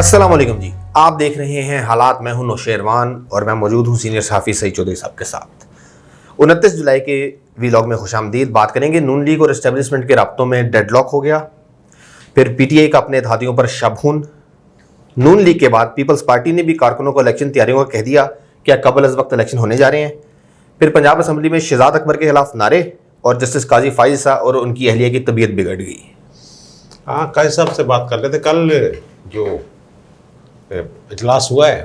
अस्सलाम वालेकुम जी। आप देख रहे हैं हालात। मैं हूं नौशेरवान और मैं मौजूद हूं सीनियर सहाफ़ी सईद चौधरी साहब के साथ। 29 जुलाई के वीलॉग में खुशामदीद। बात करेंगे नून लीग और इस्टेब्लिशमेंट के राब्तों में डेडलॉक हो गया, फिर पीटीआई का अपने इत्तेहादियों पर शबहुन। नून लीग के बाद पीपल्स पार्टी ने भी कारकुनों को इलेक्शन तैयारियों का कह दिया कि कबल अज वक्त इलेक्शन होने जा रहे हैं। फिर पंजाब असम्बली में शहजाद अकबर के खिलाफ नारे और जस्टिस काजी फाइज साहब और उनकी अहलिया की तबीयत बिगड़ गई। हाँ, काजी साहब से बात कर रहे थे। कल जो इजलास हुआ है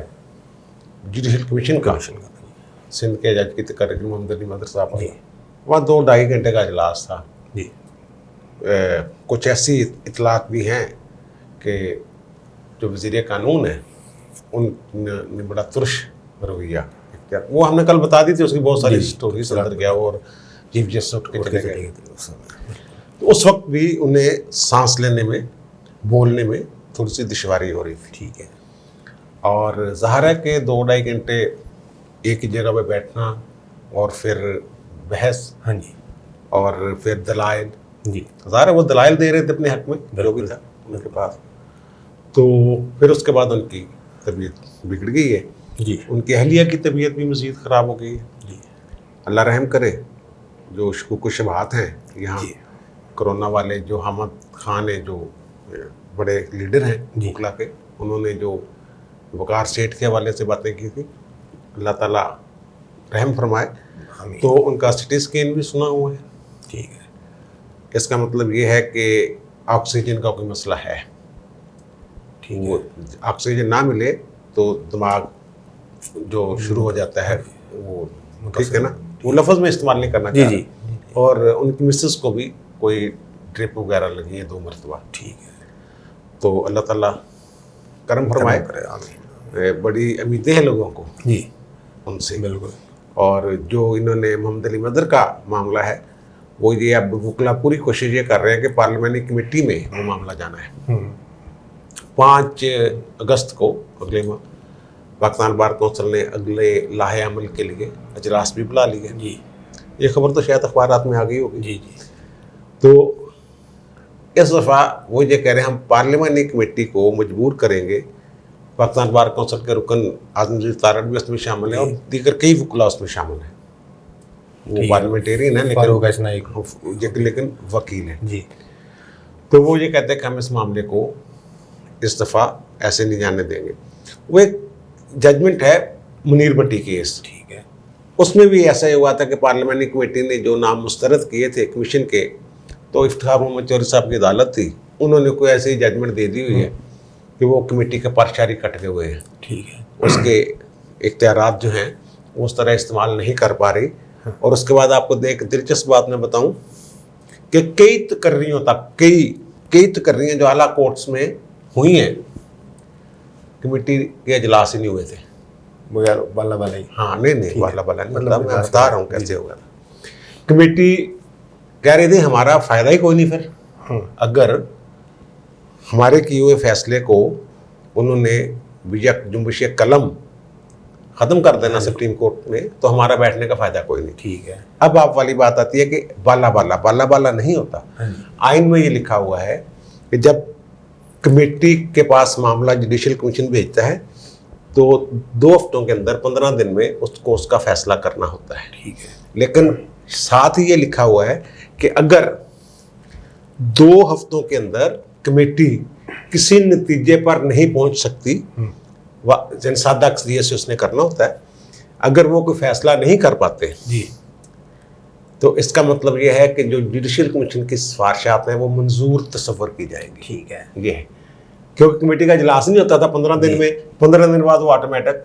जुडिशल कमीशन का सिंध के जज की तकरीर मोहम्मद अली मदर साहब का, वहाँ 2-2.5 घंटे का इजलास था जी। कुछ ऐसी इतलात भी हैं कि जो वज़ीर कानून है उनने बड़ा तुर्श रवैया इख्तियार, वो हमने कल बता दी थी, उसकी बहुत सारी स्टोरीज अंदर गया और चीफ जस्टिस उठ के चले गए। तो उस वक्त भी उन्हें सांस लेने में, बोलने में थोड़ी सी दुश्वारी हो रही थी। ठीक है। और ज़ाहिर है कि 2-2.5 घंटे एक ही जगह पे बैठना और फिर बहस, हाँ जी, और फिर दलाइल जी, ज़ाहिर है वो दलाइल दे रहे थे अपने हक में जो भी था उनके पास। तो फिर उसके बाद उनकी तबीयत बिगड़ गई है जी। उनकी अहलिया की तबीयत भी मज़ीद ख़राब हो गई है जी। अल्लाह रहम करे। जो शुकुक शुबहात हैं यहाँ कोरोना वाले, जो हमद खान है, जो बड़े लीडर हैं मुकला के, उन्होंने जो वकार सेठ के हवाले से बातें की थी, अल्लाह ताला रहम फरमाए। तो उनका सिटी स्कैन भी सुना हुआ है। ठीक है। इसका मतलब ये है कि ऑक्सीजन का कोई मसला है। ठीक है। ऑक्सीजन ना मिले तो दिमाग जो शुरू हो जाता है वो, ठीक है ना, वो लफ्ज़ में इस्तेमाल नहीं करना चाहिए। जी। और उनकी मिसेस को भी कोई ड्रिप वगैरह लगी है 2 मरतबा। ठीक है। तो अल्लाह ताला करम फरमाए। बड़ी उम्मीदें हैं लोगों को जी उनसे, बिल्कुल। और जो इन्होंने मोहम्मद अली मदर का मामला है, वो ये अब वकला पूरी कोशिश ये कर रहे हैं कि पार्लियामेंट्री कमेटी में वो मामला जाना है। 5 अगस्त को अगले माह पाकिस्तान बार कौंसिल ने अगले लाहे अमल के लिए अजलास भी बुला लिया जी। ये खबर तो शायद अखबारात में आ गई होगी जी जी। तो इस दफ़ा वो ये कह रहे हैं हम पार्लियामेंट्री कमेटी को मजबूर करेंगे। पाकिस्तान बार कौंसिल के रुकन आज़म तारड़ भी उसमें शामिल है और दीगर कई वकला उसमें शामिल हैं। वो पार्लियामेंटेरियन है लेकिन वकील है जी। तो वो ये कहते हैं कि हम इस मामले को इस दफ़ा ऐसे नहीं जाने देंगे। वो एक जजमेंट है मुनीर भट्टी केस, ठीक है, उसमें भी ऐसा ही हुआ था कि पार्लियामेंट्री कमेटी ने जो नाम मुस्तरद किए थे कमीशन के, तो इफ्तिखार मोहम्मद चौधरी साहब की अदालत थी, उन्होंने कोई ऐसी जजमेंट दे दी हुई है कि वो कमेटी के पार्शारी कट गए हुए हैं। ठीक है। उसके इख्तियारात जो हैं वो उस तरह इस्तेमाल नहीं कर पा रही। और उसके बाद आपको एक दिलचस्प बात मैं बताऊं कि कई तकर्रियों तक कई तकर्रियाँ जो आला कोर्ट्स में हुई हैं, कमेटी के अजलास ही नहीं हुए थे। बगैर बाला बाला ही। हाँ, नहीं बाला बाला नहीं, मतलब मैं बता रहा हूँ कैसे हुआ था। कमेटी कह रही थी हमारा फ़ायदा ही कोई नहीं। फिर अगर हमारे किए हुए फैसले को उन्होंने बिजक जुम्बिश कलम ख़त्म कर देना सुप्रीम कोर्ट में, तो हमारा बैठने का फ़ायदा कोई नहीं। ठीक है। अब आप वाली बात आती है कि बाला बाला नहीं होता। आइन में ये लिखा हुआ है कि जब कमेटी के पास मामला जुडिशल कमीशन भेजता है तो 2 हफ्तों के अंदर 15 दिन में उसको उसका फैसला करना होता है। ठीक है। लेकिन साथ ही ये लिखा हुआ है कि अगर 2 हफ्तों के अंदर कमेटी किसी नतीजे पर नहीं पहुंच सकती, जनसादा अक्सरियत से उसने करना होता है, अगर वो कोई फैसला नहीं कर पाते जी, तो इसका मतलब ये है कि जो जुडिशल कमीशन की सिफारिशात हैं वो मंजूर तस्वर की जाएंगी। ठीक है। ये है क्योंकि कमेटी का इजलास नहीं होता था 15 दिन में, 15 दिन बाद वो ऑटोमेटिक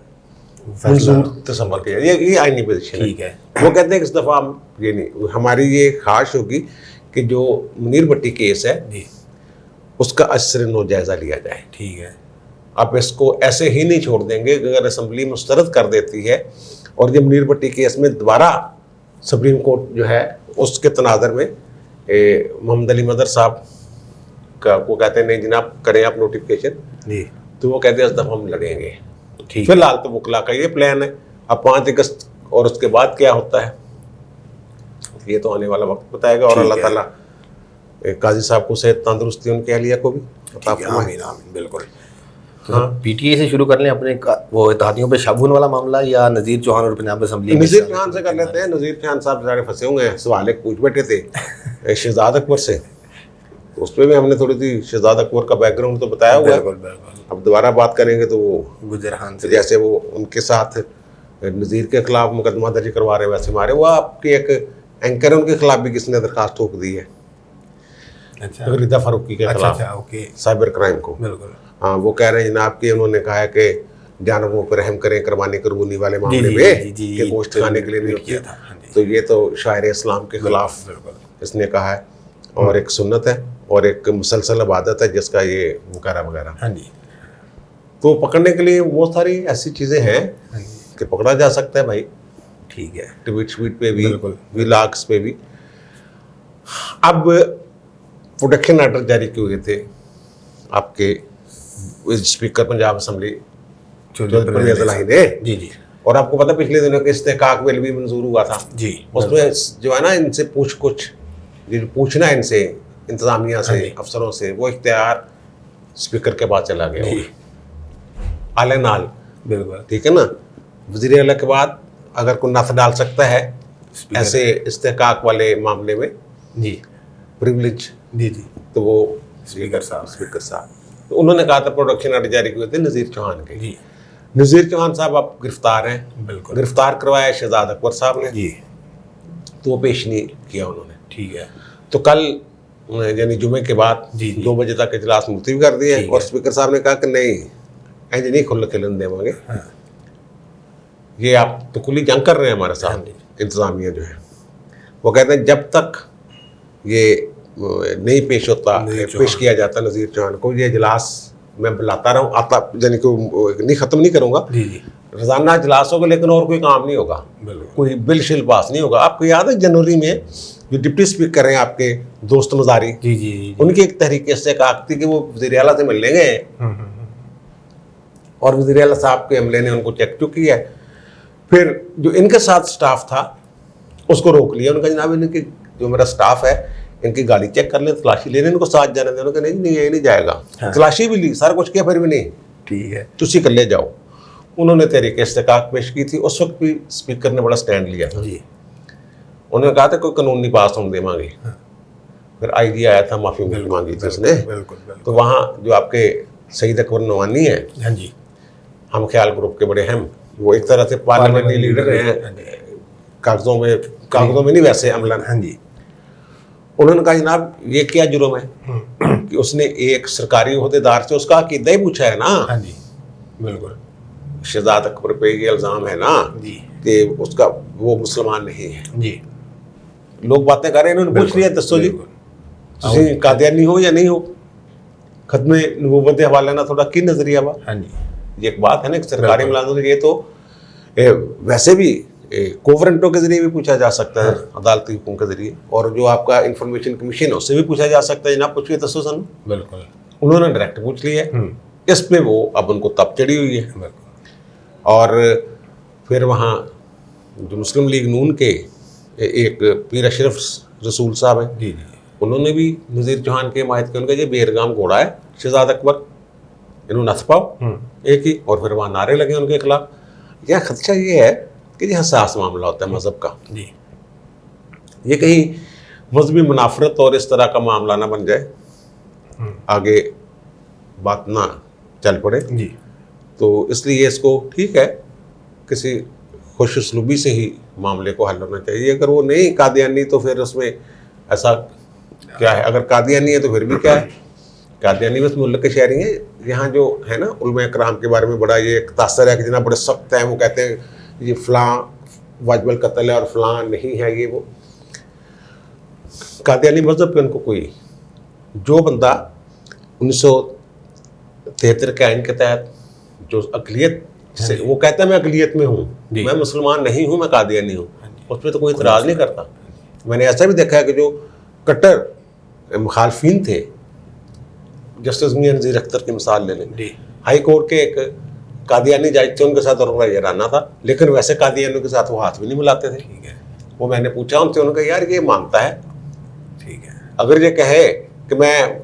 मंजूर तस्वर किया। ये आईनी पोजीशन है। ठीक है। वो कहते हैं कि इस दफ़ा ये नहीं, हमारी ये ख्वाहिश होगी कि जो मुनीर भट्टी केस है जी, उसका असर नो जायज़ा लिया जाए। ठीक है। अब इसको ऐसे ही नहीं छोड़ देंगे। अगर असम्बली मुस्तरद कर देती है और ये मुनीर भट्टी केस में दोबारा सुप्रीम कोर्ट जो है उसके तनाज़र में मोहम्मद अली मदर साहब का वो कहते हैं नहीं जनाब करें आप नोटिफिकेशन जी, तो वो कहते हैं इस दफ़ा हम लड़ेंगे। ठीक। फिलहाल तो वकला का ये प्लान है। अब 5 अगस्त और उसके बाद क्या होता है ये तो आने वाला वक्त बताएगा। और अल्लाह ताला काजी साहब को सेहत तंदुरुस्ती, उनके अहलिया को भी। आमीन आमीन। बिल्कुल। हाँ, पीटीआई से शुरू कर लें अपने वो इत्तेहादियों पे शगुन वाला मामला, या नज़ीर चौहान और पंजाब असेंबली? नज़ीर चौहान से कर लेते हैं। नज़ीर चौहान साहब बेचारे फंसे हुए हैं, सवाल एक पूछ बैठे थे शहजाद अकबर से, तो उस पर भी हमने थोड़ी सी शहजाद अकबर का बैकग्राउंड तो बताया हुआ है। अब दोबारा बात करेंगे तो वो गुजर खान से, जैसे वो उनके साथ नज़ीर के खिलाफ मुकदमा दर्ज करवा रहे हैं, वैसे हमारे वो आपके एक एंकर है, उनके खिलाफ भी किसी ने दरखास्त ठोक दी है। अच्छा, रिदा फारूकी के खिलाफ ओके, साइबर क्राइम को। बिल्कुल। हाँ, वो कह रहे हैं जनाब कि उन्होंने कहा है कि जानवरों पर रहम करें, कुर्बानी करबूनी वाले मामले में कि गोश्त खाने के लिए नहीं होती है। तो ये तो शायर इस्लाम के खिलाफ इसने कहा है, और एक सुन्नत है और एक मुसलसल इबादत है जिसका ये वगैरह वगैरह। हाँ जी। तो पकड़ने के लिए बहुत सारी ऐसी चीज़ें हैं कि पकड़ा जा सकता है भाई। ठीक है, ट्वीट पे भी, व्लॉग्स पे भी। अब प्रोटेक्शन ऑर्डर जारी किए हुए थे आपके स्पीकर पंजाब असेंबली परवेज़ इलाही ने। जी जी। और आपको पता पिछले दिनों के इस्तेकाक बिल भी मंजूर हुआ था जी। उसमें जो है ना, इनसे पूछना है इनसे, इंतजामिया से, अफसरों से, वो इख्तियार स्पीकर के पास चला गया आले नाल। बिल्कुल, ठीक है ना। वज़ीर आला के बाद अगर कोई नथ डाल सकता है ऐसे इस्तेकाक वाले मामले में जी, प्रिविलेज, जी जी, तो वो स्पीकर साहब। तो उन्होंने कहा था प्रोडक्शन ऑर्डर जारी किए थे नज़ीर चौहान के। जी। नज़ीर चौहान साहब अब गिरफ्तार हैं। बिल्कुल, गिरफ्तार करवाया शहजाद अकबर साहब ने जी, तो वो पेश नहीं किया उन्होंने। ठीक है। तो कल यानी जुमे के बाद जी 2 बजे तक इजलास मुलतवी कर दिए, और स्पीकर साहब ने कहा कि नहीं, इंज नहीं खुल खिलन देवांगे। हाँ। ये आप तो खुली जंग कर रहे हैं हमारे साथ। इंतजामिया जो है वो कहते हैं जब तक ये नहीं पेश होता, पेश किया जाता नज़ीर चौहान को, ये इजलास मैं बुलाता रहूँ, आता यानी कि नहीं ख़त्म नहीं करूँगा। जी जी। रोज़ाना इजलास होगा लेकिन और कोई काम नहीं होगा, कोई बिल शिल पास नहीं होगा। आपको याद है जनवरी में जो डिप्टी स्पीकर हैं आपके दोस्त मजारी, जी जी, उनकी एक तहरीक से कहा थी कि वो वज़ीर आला से मिलने गए, और वज़ीर आला साहब के अमले ने उनको चेक चुक किया है। फिर जो इनके साथ स्टाफ था उसको रोक लिया। उनका जनाब इनकी जो मेरा स्टाफ है इनकी गाड़ी चेक कर लें, तलाशी ले लें, इनको साथ जाने दें। उन्होंने नहीं ये नहीं जाएगा। हाँ। तलाशी भी ली, सारा कुछ किया, फिर भी नहीं, ठीक है, तुसी कर ले जाओ। उन्होंने तहरीक इस्तेकाक पेश की थी, उस वक्त भी स्पीकर ने बड़ा स्टैंड लिया था जी। उन्होंने कहा था कोई कानून नहीं पास होने देवांगे। फिर आईजी आया था, माफी मांगी थी उसने। तो वहाँ जो आपके सईद अकबर नवानी है, हाँ जी, हम ख्याल ग्रुप के बड़े अहम, वो एक तरह से पार्लियामेंट्री लीडर हैं, कागजों में नहीं वैसे अमलन। हाँ जी। उन्होंने कहा जनाब ये क्या जुर्म है कि उसने एक सरकारी ओहदेदार से उसका अकीदा ही पूछा है ना। हाँ जी, बिल्कुल। शहजाद अकबर पे ये इल्ज़ाम है ना जी कि उसका वो मुसलमान नहीं है। जी, लोग बातें कर रहे हैं, इन्होंने पूछ लिया दसो जी तुसीं कादियानी हो या नहीं हो, खत्म नबूवत के हवाले ना थोड़ा की नजरिया वा। हाँ जी, ये एक बात है ना, एक सरकारी मुलाजमत। ये तो वैसे भी कोवरेंटो के जरिए भी पूछा जा सकता है, अदालती हुक्म के जरिए, और जो आपका इंफॉर्मेशन कमीशन है उससे भी पूछा जा सकता है, जनाब पूछिए दसो सन। बिल्कुल। उन्होंने डायरेक्ट पूछ लिया है। इस पे वो अब उनको तब चढ़ी हुई है। और फिर वहाँ जो मुस्लिम लीग नून के एक पीर अशरफ रसूल साहब हैं, जी जी, उन्होंने भी नज़ीर चौहान के हिमायत की। उनका ये बेरगाम घोड़ा है शहजाद अकबर, इन्होंने नथ पाओ एक ही, और फिर वहाँ नारे लगे उनके खिलाफ। यह खदशा ये है कि ये हसास मामला होता है मज़हब का जी, ये कहीं मजहबी मुनाफरत और इस तरह का मामला ना बन जाए, आगे बात ना चल पड़े जी। तो इसलिए इसको ठीक है किसी खुश उसलूबी से ही मामले को हल होना चाहिए। अगर वो नहीं कादियानी तो फिर उसमें ऐसा क्या है, अगर कादियानी है तो फिर भी क्या है, कादियानी बस मुल्क के शहरी हैं। यहाँ जो है ना उलमा कराम के बारे में बड़ा ये तासर है कि जना बड़े सख्त हैं, वो कहते हैं ये फ़लाँ वाजिबुल कत्ल है और फ़लाँ नहीं है। ये वो कादियानी मज़हब पे उनको कोई, जो बंदा 1973 के आइन के तहत जो अक़लियत से वो कहता है मैं अक़लियत में हूँ, मैं मुसलमान नहीं हूँ, मैं कादियानी हूँ, उस पर तो कोई इतराज़ नहीं करता। मैंने ऐसा भी देखा है कि जो कट्टर मुखालफिन थे, जस्टिस मियां नज़ीर अख्तर की मिसाल ले लें, हाई कोर्ट के एक कादियानी जज थे, उनके साथ उनका यराना था, लेकिन वैसे कादियानियों के साथ वो हाथ भी नहीं मिलाते थे। ठीक है, वो मैंने पूछा उनसे, उन्होंने कहा यार ये मानता है, ठीक है, अगर ये कहे कि मैं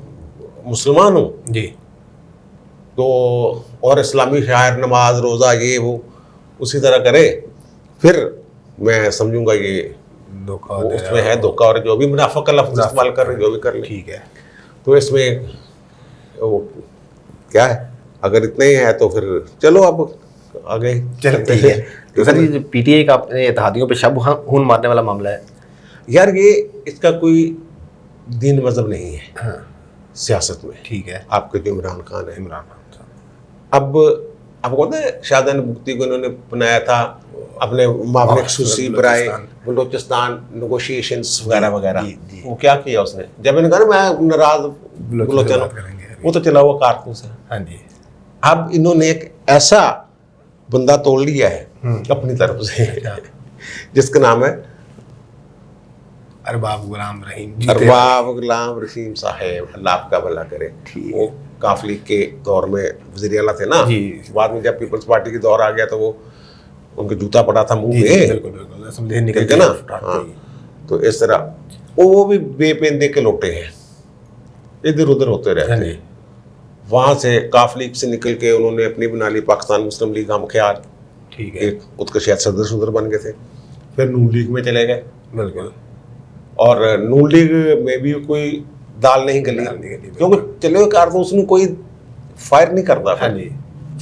मुसलमान हूँ जी, तो और इस्लामी शायर, नमाज, रोज़ा, ये वो उसी तरह करे, फिर मैं समझूंगा ये धोखा वो दे उसमें रहा है हो। धोखा, और जो भी मुनाफा का लफ्ज़ इस्तेमाल कर रहे हैं, जो भी कर ले। ठीक है। तो इसमें वो क्या है, अगर इतने ही है तो फिर चलो अब आगे चलो ठीक है। तो सर ये पीटीआई का अपने इत्तेहादियों पे शब खून मारने वाला मामला है। यार, ये इसका कोई दीन मजहब नहीं है हाँ सियासत में। ठीक है। आपके जो इमरान खान है, इमरान खान साहब अब आपको पता है शाहजहान मुफ्ती को इन्होंने बनाया था अपने मामले खसूसी बराए बलूचिस्तान नेगोशिएशंस वगैरह वगैरह। जी, जी। वो क्या किया उसने, जब इन्होंने कहा मैं नाराज बलोचन बात करेंगे। वो तो चला हुआ कारतूस है। हाँ जी। अब इन्होंने एक ऐसा बंदा तोड़ लिया है अपनी तरफ से जिसका नाम है अरबाब गुलाम रहीम जी। अरबाब गुलाम रहीम साहब, अल्लाह आपका भला करे। ठीक वो काफ लीग के दौर में वज़ीर आला थे ना जी। बाद में जब पीपल्स पार्टी की दौर आ गया तो वो उनके जूता पड़ा था मुंह जी, पे। बिल्कुल बिल्कुल समझे निकल ठीक है ना। तो इस तरह वो भी बेपेंदे के लोटे हैं, इधर उधर होते रहते हैं। वहाँ से काफ लीग से निकल के उन्होंने अपनी बना ली पाकिस्तान मुस्लिम लीग हम ख्याल, ठीक है। एक उसके शायद सदर बन गए थे, फिर नून लीग में चले गए। बिल्कुल। और नून लीग में भी कोई दाल नहीं गली, क्योंकि चले हुए कारतूस में कोई फायर नहीं करता। हाँ जी।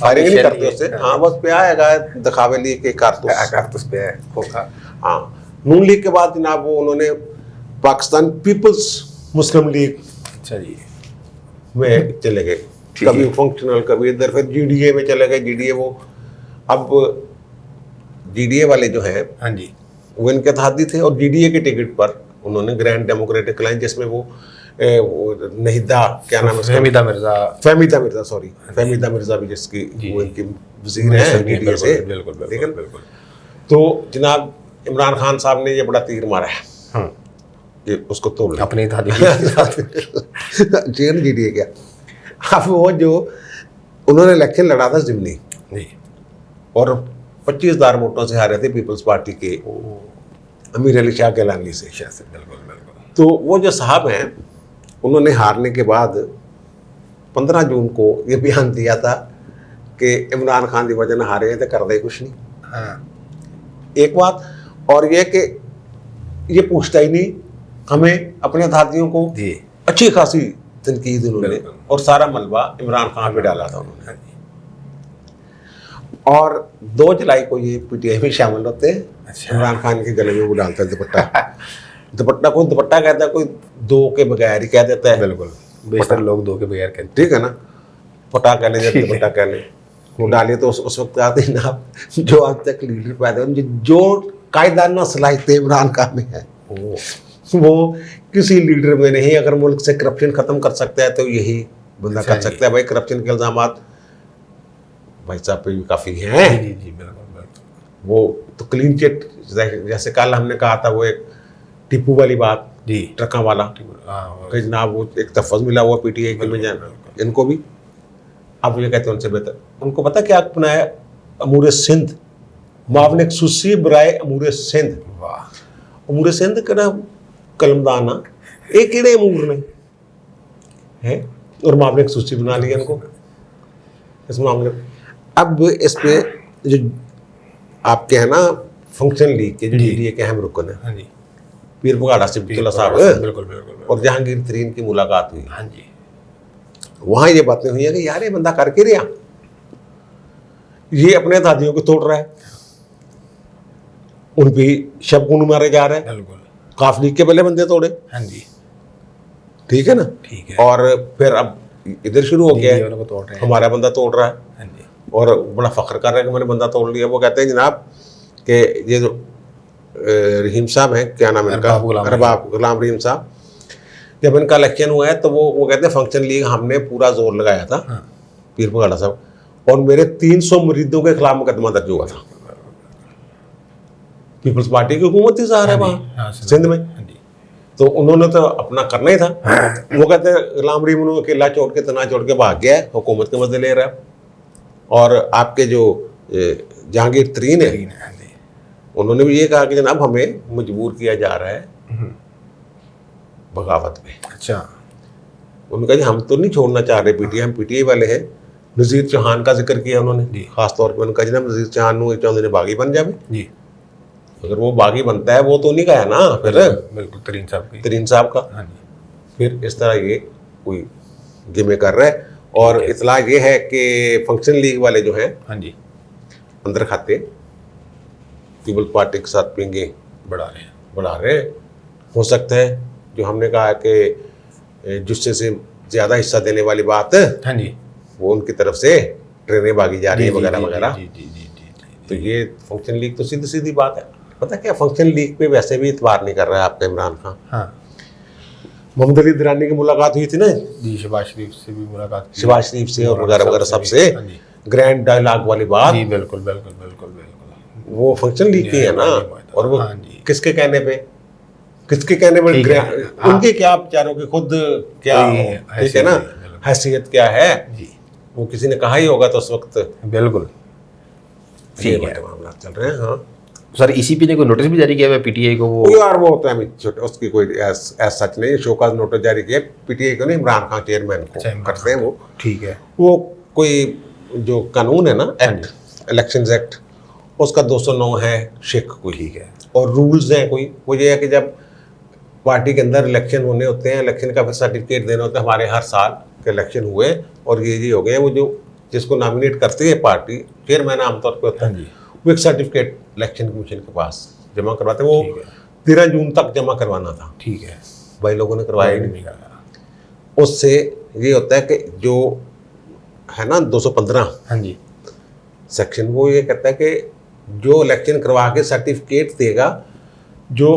फायरिंग नहीं करते उससे। हाँ, बस पे आएगा दिखावे लिए के कारतूस पे है खोखा। हाँ, नून लीग के बाद जनाब वो उन्होंने पाकिस्तान पीपल्स मुस्लिम लीग अच्छा जी में चले गए, कभी फंक्शनल कभी इधर, फिर जीडीए में चले गए। जीडीए वो अब जीडीए वाले जो है हाँ जी वो इनके इत्तेहादी थे, और जीडीए के टिकट पर उन्होंने ग्रैंड डेमोक्रेटिक अलायंस, जिसमें वो नहिदा क्या नाम है उसका, फहमीदा मिर्जा सॉरी फहमीदा मिर्जा भी जिसकी वो इनकी वजीर हैं जीडीए से। ठीक है। तो जनाब इमरान खान साहब ने ये बड़ा तीर मारा है कि उसको तोड़ लिया अपने जीडीए क्या। अब वो जो उन्होंने इलेक्शन लड़ा था जिमनी जी, और 25,000 वोटों से हारे थे पीपल्स पार्टी के अमीर अली शाह गिलानी से। बिल्कुल बिल्कुल। तो वो जो साहब हैं उन्होंने हारने के बाद 15 जून को ये बयान दिया था कि इमरान खान की वजह से हारे हैं तो कर दे कुछ नहीं। हाँ एक बात और ये कि ये पूछता ही नहीं हमें, अपने साथियों को जी अच्छी खासी तनकीद उन्होंने, बिल्कुल। और सारा मलबा इमरान खान पे डाला था उन्होंने। हाँ जी। और 2 जुलाई को ये पीटीआई में शामिल होते हैं। अच्छा। इमरान खान के गले में वो डालता है दुपट्टा। दुपट्टा कोई दुपट्टा कहता है, कोई दो के बगैर ही कह देता है। बिल्कुल, बेशतर लोग दो के बगैर कहते ठीक है ना, पटा कह ले जब दुपट्टा कह ले वो डालिए। तो उस वक्त आते हैं ना जो आज तक लीडर पैदा हुए, जो कायदाना सलाहियत इमरान खान में है वो किसी लीडर में नहीं। अगर मुल्क से करप्शन खत्म कर सकता है तो यही बंदा कर सकता है। भाई करप्शन के इल्जामात भाई साहब पे भी काफ़ी हैं। जी जी बिल्कुल बिल्कुल। वो तो क्लीन चिट, जैसे कल हमने कहा था वो एक टिप्पू वाली बात जी ट्रकों वाला कि जनाब वो एक तफज मिला हुआ पीटीआई के में इनको भी। अब ये कहते हैं उनसे बेहतर, उनको पता क्या बनाया, अमूर सिंध, मावने खसूसी बराए अमूर सिंध। वाह। अमूर सिंध का ना कलमदाना एक किड़े अमूर ने है, और मामले खसूसी बना लिया इनको इस मामले। अब इस पे जो आपके है ना फंक्शन लीग के जो जीडीए के अहम रुकन है, हाँ जी, पीर बगाड़ा सिब्बतुल्लाह साहब बिल्कुल बिल्कुल, और जहांगीर तरीन की मुलाकात हुई। हाँ जी। वहां ये बातें हुई है कि यार ये बंदा करके रहा, ये अपने दादियों को तोड़ रहा है, उन भी शबगुन मारे जा रहे हैं, बिल्कुल। काफ लीग के पहले बंदे तोड़े। हाँ जी ठीक है ना। ठीक है। और फिर अब इधर शुरू हो गया है, उनको तोड़ रहे हैं। हमारा बंदा तोड़ रहा है हाँ जी। और बड़ा फख्र कर रहा है कि मैंने बंदा तोड़ लिया। वो कहते हैं जनाब कि ये जो रहीम साहब हैं, क्या नाम है इनका, अरबाब गुलाम रहीम साहब, जब इनका इलेक्शन हुआ है तो वो कहते हैं फंक्शन लीग हमने पूरा जोर लगाया था। हाँ। पीर बगाड़ा साहब, और मेरे 300 मुरीदों के खिलाफ मुकदमा दर्ज हुआ था। पीपल्स पार्टी की हुकूमत थी सारा है वहाँ सिंध में, तो उन्होंने तो अपना करना ही था। वो कहते हैं गुलाम रहीम उन्होंने अकेला छोड़ के तना छोड़ के भाग गया है, हुकूमत के मजे ले रहा है। और आपके जो जहांगीर तरीन है उन्होंने भी ये कहा कि जनाब हमें मजबूर किया जा रहा है बगावत में। अच्छा। उन्होंने कहा जी हम तो नहीं छोड़ना चाह रहे पीटीआई, हम पीटीआई वाले हैं, नज़ीर चौहान का जिक्र किया उन्होंने, जी। खास तौर पे उनका जनाब नज़ीर चौहान ਨੂੰ ਚਾਹੁੰਦੇ ਨੇ बागी बन जावे। जी अगर वो बागी बनता है वो तो नहीं गया ना फिर बिल्कुल तरीन साहब की। तरीन साहब का। हाँ जी फिर इस तरह ये कोई गेमें कर रहा है। और इतला ये है कि फंक्शन लीग वाले जो हैं हाँ जी अंदर खाते पीपल पार्टी के साथ पिंगे बढ़ा रहे हैं। बढ़ा रहे हैं। हो सकता है जो हमने कहा कि जुस्से से ज़्यादा हिस्सा देने वाली बात हाँ जी वो उनकी तरफ से ट्रेनें भागी जा रही है जी, वगैरह जी, वगैरह। जी, जी, जी, जी, जी, तो ये फंक्शन लीग तो सीधी सीधी बात है। पता क्या फंक्शन लीग पे वैसे भी इतबार नहीं कर रहा है आपका इमरान खान। हाँ मोहम्मद अली दुरानी की मुलाकात हुई थी ना जी शहबाज शरीफ से भी मुलाकात की। शहबाज शरीफ से और वगैरह वगैरह सबसे हाँ जी ग्रैंड डायलॉग वाली बात जी बिल्कुल बिल्कुल बिल्कुल बिल्कुल। वो फंक्शन लीग की है ना। और वो हाँ जी। किसके कहने पे ठीक है, हाँ। उनके क्या बेचारों की खुद क्या कोई ठीक है ना हैसियत नहीं, बिल्कुल। हैसियत क्या है जी वो किसी ने कहा ही होगा तो उस वक्त बिल्कुल ये ठीक बड़े है। मामला चल रहे हैं। हाँ सर ईसीपी ने कोई नोटिस भी जारी किया है पीटीआई को? वो यार वो होता है छोटे उसकी कोई सच नहीं शोकाज नोटिस जारी किया पीटीआई को नहीं इमरान खान चेयरमैन को अच्छा, इमरान करते हैं वो। ठीक है वो कोई जो कानून है ना एक्ट इलेक्शंस एक्ट उसका 209 है शेख कोई ठीक है और रूल्स हैं कोई वो ये है कि जब पार्टी के अंदर इलेक्शन होने होते हैं इलेक्शन का फिर सर्टिफिकेट देना होता है। हमारे हर साल के इलेक्शन हुए और ये हो गए वो जो जिसको नॉमिनेट करती है पार्टी चेयरमैन आमतौर पर होता हाँ है जी वो एक सर्टिफिकेट इलेक्शन कमीशन के पास जमा करवाते हैं। ठीक वो है 13 जून तक जमा करवाना था ठीक है भाई लोगों ने करवाया ही नहीं। नहीं करा। उससे ये होता है कि जो है ना 215 हाँ जी सेक्शन वो ये कहता है कि जो इलेक्शन करवा के सर्टिफिकेट देगा जो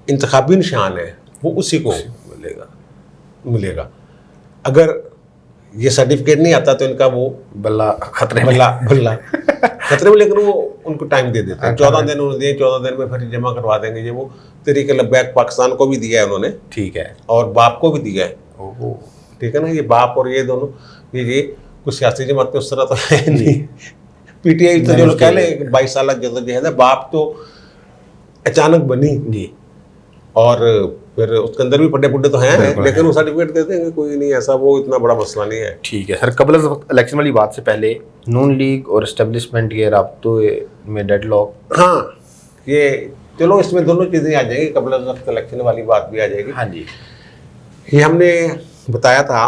इंतखाबी निशान है वो उसी को बोलेगा मिलेगा। अगर ये सर्टिफिकेट नहीं आता तो इनका वो बल्ला खतरे में। भल्ला भल्ला खतरे में लेकिन वो उनको टाइम दे देते हैं 14 दिन उन्होंने दिए 14 दिन में फिर जमा करवा देंगे। ये वो तरीके लब्बैक पाकिस्तान को भी दिया है उन्होंने ठीक है और बाप को भी दिया है। ओहो ठीक है ना ये बाप और ये दोनों ये कुछ सियासी जमातें उस तरह तो है नहीं। पीटीआई तो जो कह ले 22 साल जदोजहद है बाप तो अचानक बनी जी और फिर उसके अंदर भी पड्डे पुड्डे तो हैं बिल्कुल लेकिन है। वो सर्टिफिकेट दे देंगे कोई नहीं ऐसा वो इतना बड़ा मसला नहीं है। ठीक है सर कबल इलेक्शन वाली बात से पहले नून लीग और एस्टेब्लिशमेंट के राब्तों में डेडलॉक। हाँ ये चलो इसमें दोनों चीज़ें आ जाएंगी कबल इलेक्शन वाली बात भी आ जाएगी। हाँ जी ये हमने बताया था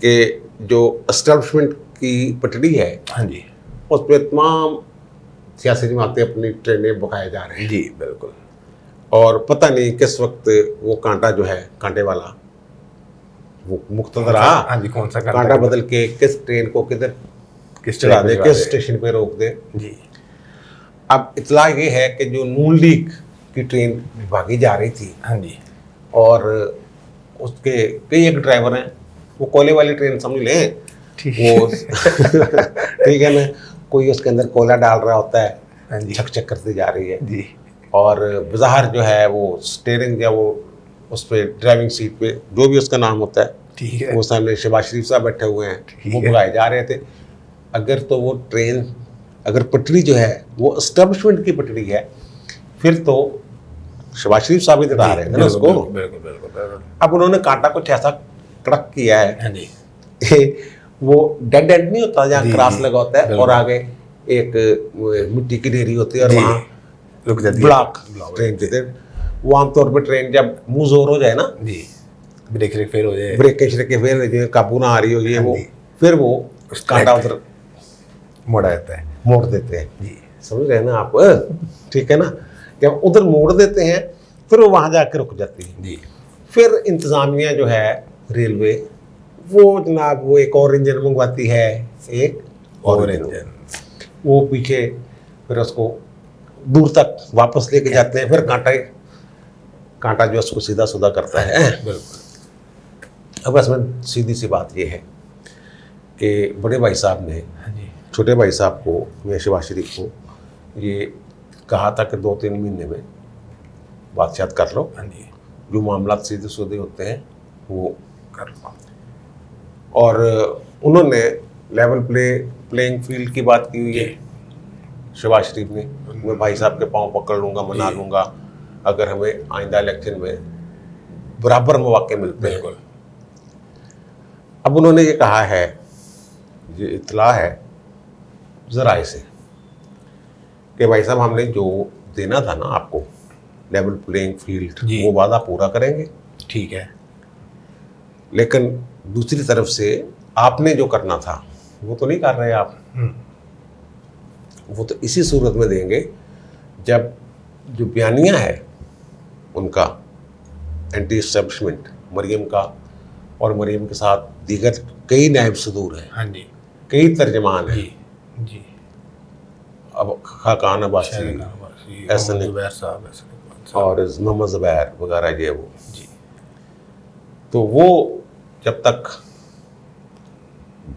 कि जो एस्टेब्लिशमेंट की पटड़ी है हाँ जी उस पर तमाम सियासी जमातें अपनी ट्रेनें बुखाए जा रहे हैं जी बिल्कुल और पता नहीं किस वक्त वो कांटा जो है कांटे वाला वो मुख्तदर रहा हाँ जी कौन सा कांटा बदल के किस ट्रेन को किधर किस चढ़ा दे किस स्टेशन पे रोक दे। जी अब इतला ये है कि जो नून लीग की ट्रेन भागी जा रही थी हाँ जी और उसके कई एक ड्राइवर हैं वो कोयले वाली ट्रेन समझ लें ठीक वो ठीक है ना कोई उसके अंदर कोयला डाल रहा होता है हाँ जी छक छक करती जा रही है जी और बाहर जो है वो स्टेयरिंग या वो उस पर ड्राइविंग सीट पे जो भी उसका नाम होता है ठीक है वो सामने शहबाज शरीफ साहब बैठे हुए हैं ठीक वो है। भगाए जा रहे थे। अगर तो वो ट्रेन अगर पटड़ी जो है वो एस्टेब्लिशमेंट की पटड़ी है फिर तो शहबाज शरीफ साहब ही दिखा रहे थे ना उसको। बिल्कुल बिल्कुल बिल्कुल अब उन्होंने कांटा कुछ ऐसा कड़क किया है हाँ जी वो डेड एंड नहीं होता जहाँ जी, क्रॉस जी, लगा होता है बिल्कुल। और आगे एक वो मिट्टी की ढेरी होती है और जी, वहाँ रुक जाती है ब्लॉक ट्रेन देते हैं। वो आमतौर पर ट्रेन जब मुंह जोर हो जाए ना जी ब्रेक श्रेक फेल हो जाए ब्रेक के श्रेक के फिर जो काबू ना आ रही हो ये हाँ वो जी। फिर वो उस कांटा ट्रैक उधर मोड़ा जाता है मोड़ देते हैं। जी समझ रहे हैं ना आप ठीक है ना जब उधर मोड़ देते हैं फिर वो वहाँ जाकर रुक जाती है। जी फिर इंतज़ामिया जो है रेलवे वो जनाब वो एक और इंजन मंगवाती है एक और इंजन वो पीछे फिर उसको दूर तक वापस लेके जाते हैं फिर कांटा जो उसको सीधा सुधा करता है। बिल्कुल अब इसमें सीधी सी बात ये है कि बड़े भाई साहब ने हाँ जी छोटे भाई साहब को मियां शहबाज शरीफ को ये कहा था कि 2-3 महीने में बातचीत कर लो हाँ जी जो मामला सीधे सीधे होते हैं वो कर लो और उन्होंने लेवल प्लेइंग फील्ड की बात की हुई है शहबाज शरीफ ने मैं भाई साहब के पांव पकड़ लूँगा मना लूँगा अगर हमें आइंदा इलेक्शन में बराबर मौके मिलते हैं। बिल्कुल अब उन्होंने ये कहा है ये इत्तला है ज़राए से कि भाई साहब हमने जो देना था ना आपको लेवल प्लेइंग फील्ड, जी। वो वादा पूरा करेंगे, ठीक है। लेकिन दूसरी तरफ से आपने जो करना था वो तो नहीं कर रहे आप। वो तो इसी सूरत में देंगे जब जो बयानिया है उनका एंटी एस्टेब्लिशमेंट मरियम का, और मरियम के साथ दीगर कई नायब सदूर हैं, हाँ जी, कई तर्जमान हैं, जी जी, अब खाकान अब्बासी, ऐसा नहीं, जुबैर साहब, ऐसा और मोहम्मद ज़ुबैर वगैरह ये वो जी, तो वो जब तक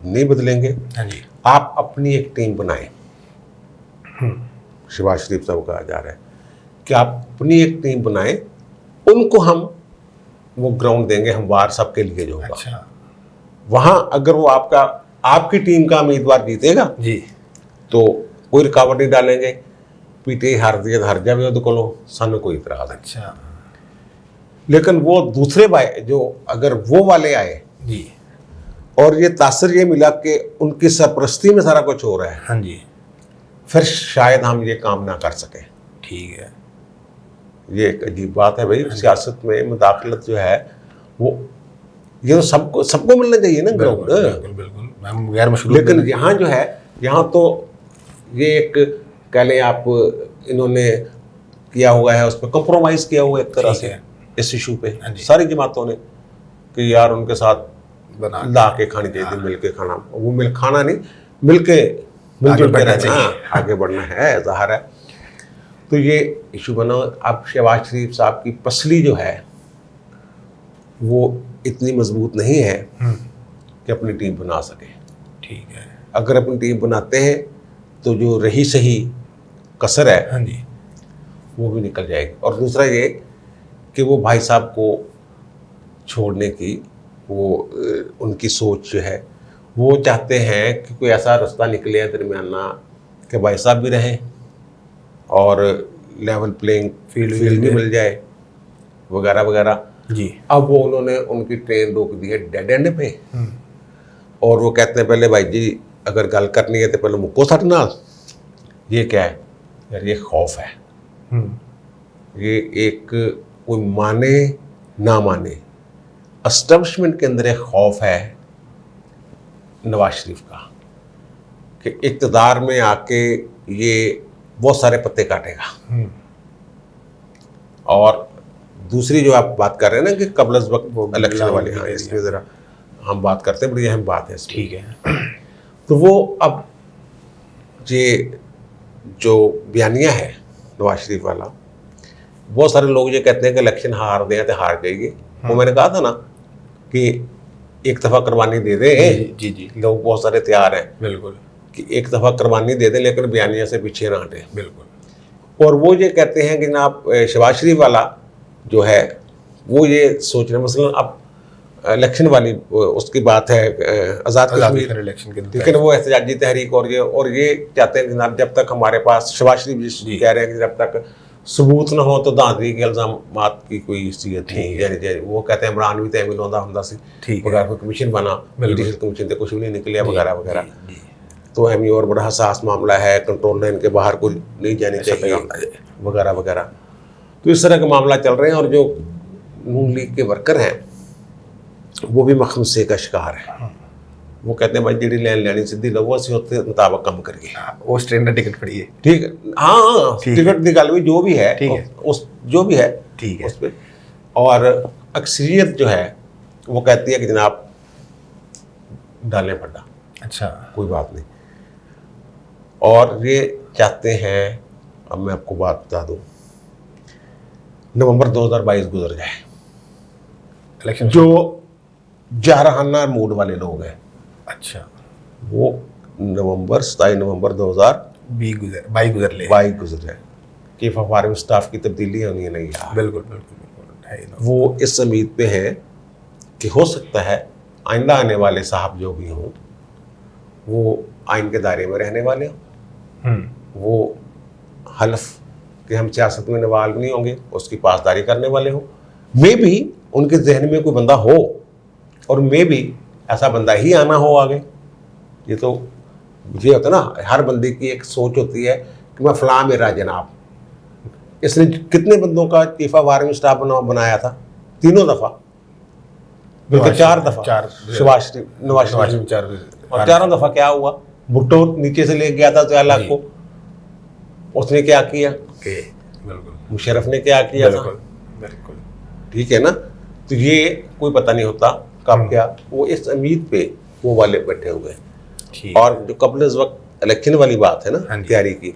नहीं बदलेंगे, हाँ जी, आप अपनी एक टीम बनाएं। शहबाज शरीफ साहब कहा जा रहा है कि आप अपनी एक टीम बनाएं, उनको हम वो ग्राउंड देंगे हमवार सबके लिए जो होगा। अच्छा, वहां अगर वो आपकी टीम का उम्मीदवार जीतेगा जी, तो कोई रुकावट नहीं डालेंगे, पीटीआई हार दिया तो हार जावे ਉਹਦੇ ਕੋਲੋਂ, सानू कोई इतराज नहीं। अच्छा, लेकिन वो दूसरे भाई जो अगर वो वाले आए जी, और ये तासर ये मिला कि उनकी सरपरस्ती में सारा कुछ हो रहा है, हाँ जी, फिर शायद हम ये काम ना कर सकें। ठीक है, ये एक अजीब बात है भाई, सियासत में मुदाखलत जो है वो ये तो सबको मिलना चाहिए ना ग्राउंड। बिल्कुल बिल्कुल, हम गैर मशरूत, लेकिन यहाँ जो है, यहाँ तो ये एक कह लें आप, इन्होंने किया हुआ है, उस पर कंप्रोमाइज़ किया हुआ है एक तरह ठीक से है। इस इशू पे हाँ जी। सारी जमातों ने कि यार उनके साथ बना ला के खानी चाहिए, मिल के खाना, वो खाना नहीं, मिल के मिलजुल के बढ़ना रहना, चाहिए। आगे बढ़ना है, ज़ाहिर है। तो ये इशू बना। अब शहबाज शरीफ साहब की पसली जो है वो इतनी मजबूत नहीं है कि अपनी टीम बना सके। ठीक है, अगर अपनी टीम बनाते हैं तो जो रही सही कसर है हाँ जी, वो भी निकल जाएगी। और दूसरा ये कि वो भाई साहब को छोड़ने की वो उनकी सोच जो है, वो चाहते हैं कि कोई ऐसा रास्ता निकले दरमियाना कि भाई साहब भी रहें और लेवल प्लेइंग फील्ड भी मिल जाए वगैरह वगैरह। जी, अब वो उन्होंने उनकी ट्रेन रोक दी है डेड एंड पे, और वो कहते हैं पहले भाई जी अगर गल करनी है तो पहले मुक्को सट नाल। ये क्या है यार, ये खौफ है, ये एक कोई माने ना माने एस्टेब्लिशमेंट के अंदर एक खौफ है नवाज शरीफ का कि इक़्तिदार में आके ये बहुत सारे पत्ते काटेगा। और दूसरी जो आप बात कर रहे हैं ना कि कबल वक्त इलेक्शन वाली, हाँ इसमें ज़रा हम बात करते हैं, बड़ी अहम बात है इसमें। ठीक है, तो वो अब ये जो बयानिया है नवाज शरीफ वाला, बहुत सारे लोग ये कहते हैं कि इलेक्शन हार दें तो हार जाएगी। वो मैंने कहा था ना कि एक दफ़ा कुर्बानी दे दें, जी जी, लोग बहुत सारे तैयार हैं बिल्कुल कि एक दफ़ा कुर्बानी दे दें लेकिन बयानिया से पीछे ना हटें। बिल्कुल, और वो ये कहते हैं कि जनाब शहबाज शरीफ वाला जो है वो ये सोच रहे हैं, मसलन अब इलेक्शन वाली उसकी बात है आज़ाद कश्मीर इलेक्शन के, लेकिन वो एहतजाजी तहरीक और ये चाहते हैं कि जनाब जब तक हमारे पास शहबाज शरीफ जी कह रहे हैं कि जब तक सबूत ना हो तो दादरी के इल्ज़ामात की कोई हैसियत नहीं। यानी वो कहते हैं इमरान भी तहमील होता होंदा सी वगैरह, कोई कमीशन बना, जुडिशल कमीशन से कुछ भी नहीं निकलिया वगैरह वगैरह। तो एम और बड़ा हसास मामला है, कंट्रोल लाइन के बाहर कोई नहीं जानी चाहिए वगैरह वगैरह। तो इस तरह के मामला चल रहे हैं और जो नून लीग के वर्कर हैं वो भी मखमसे का शिकार है। वो कहते हैं भाई जी लैन लैनी सीधी लवो असीं उसके मुताबिक काम करिए, उस ट्रेन का टिकट पड़ी है, ठीक है। हाँ टिकट की गल भी जो भी है, ठीक है, उस जो भी है ठीक है उस पर। और अक्सरियत जो है वो कहती है कि जनाब डालें फड्डा, अच्छा, कोई बात नहीं। और ये चाहते हैं, अब मैं आपको बात बता दूं, नवंबर 2022 गुजर जाए। इलेक्शन जो जारहाना मूड वाले लोग हैं, अच्छा, वो 27 नवंबर 2022 गुजर जाए। चीफ ऑफ आर्मी स्टाफ की तब्दीली होनी है नहीं यार, बिल्कुल बिल्कुल बिल्कुल है ना। वो इस उम्मीद पे हैं कि हो सकता है आइंदा आने वाले साहब जो भी हों वो आइन के दायरे में रहने वाले हों, वो हल्फ कि हम सियासत में इन्वॉल्व नहीं होंगे उसकी पासदारी करने वाले हों। मे भी उनके जहन में कोई बंदा हो और मे भी ऐसा बंदा ही आना हो आगे ये तो ये होता है ना, हर बंदे की एक सोच होती है कि मैं फलां मेरा जनाब। इसने कितने बंदों का चीफ ऑफ आर्मी स्टाफ बनाया था? 3 दफा, बल्कि 4 दफा। नवाज शरीफ और 4 दफा क्या हुआ? भुट्टो नीचे से ले गया था 4 लाख को, उसने क्या किया? बिल्कुल। मुशर्रफ ने क्या किया था? बिल्कुल। ठीक है ना। तो ये कोई पता नहीं होता कब क्या, वो इस उम्मीद पे वो वाले बैठे हुए हैं। और जो कबल इस वक्त इलेक्शन वाली बात है ना, तैयारी की,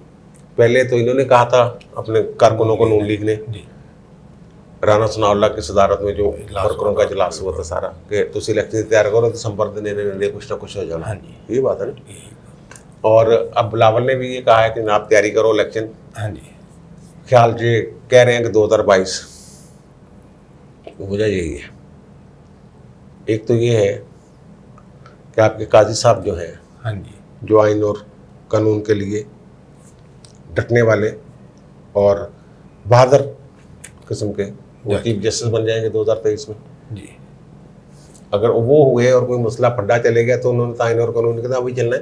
पहले तो इन्होंने कहा था अपने कारकुनों को, नून लीग ने, राणा सनाउल्लाह की सदारत में जो वर्करों का इजलास हुआ था सारा, कि तुम इलेक्शन तैयार करो, दिसंबर दिन कुछ ना कुछ हो जाना। ये बात है ना। और अब बिलावल ने भी ये कहा है कि आप तैयारी करो इलेक्शन। ख्याल से कह रहे हैं कि 2022 वजह यही है। एक तो ये है कि आपके काजी साहब जो हैं, जो आइन और कानून के लिए डटने वाले और बहादुर किस्म के, वो चीफ जस्टिस बन जाएंगे 2023 में। अगर वो हुए और कोई मसला फड्डा चले गया तो उन्होंने आइन और कानून के अभी चलना है।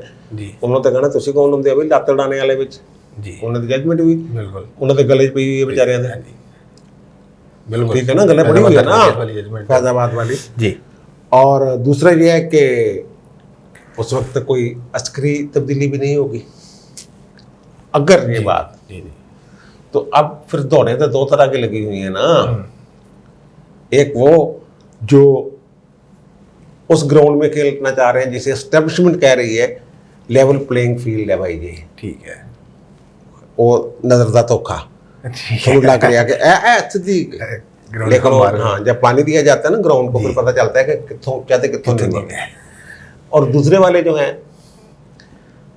उन्होंने तो कहना तुसी कौन होंगे अभी लात डाने वाले विच, उन्होंने जजमेंट भी उन्होंने गले पई हुई है बेचारियां दे। बिल्कुल ठीक है ना, गले पड़ी हुई है ना फैजाबाद वाली जी। और दूसरा ये है कि उस वक्त कोई अस्करी तब्दीली भी नहीं होगी अगर ये बात। तो अब फिर दौड़े तो 2 तरह की लगी हुई है ना। एक वो जो उस ग्राउंड में खेलना चाह रहे हैं जिसे एस्टेब्लिशमेंट कह रही है लेवल प्लेइंग फील्ड है भाई जी, ठीक है, और नजर दा धोखा लग रहा है लेकिन हाँ जब पानी दिया जाता है ना ग्राउंड को, फिर पता चलता है कि कितों चाहते कितों नहीं है। और दूसरे वाले जो हैं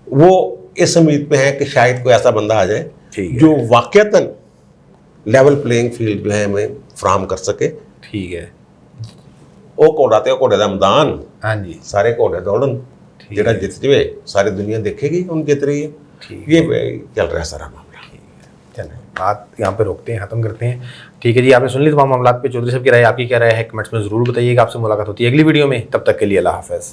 वो इस उम्मीद पे हैं कि शायद कोई ऐसा बंदा आ जाए जो वाकईतन लेवल प्लेइंग फील्ड जो है हमें फ्राहम कर सके। ठीक है, ਉਹ ਘੋੜਾ ਤੇ ਘੋੜੇ ਦਾ ਮੈਦਾਨ, ਹਾਂਜੀ, सारे घोड़े दौड़न, ਜਿਹੜਾ जित जाए सारी दुनिया देखेगी उन जित रही है। ये चल रहा है सारा मामला। चलें बात यहाँ पे रोकते हैं, खत्म करते हैं। ठीक है जी, आपने सुन ली तमाम मामला पे। चौधरी साहब की राय, आपकी क्या राय है कमेंट्स में ज़रूर बताइएगा। आपसे मुलाकात होती है अगली वीडियो में, तब तक के लिए अल्लाह हाफ़िज़।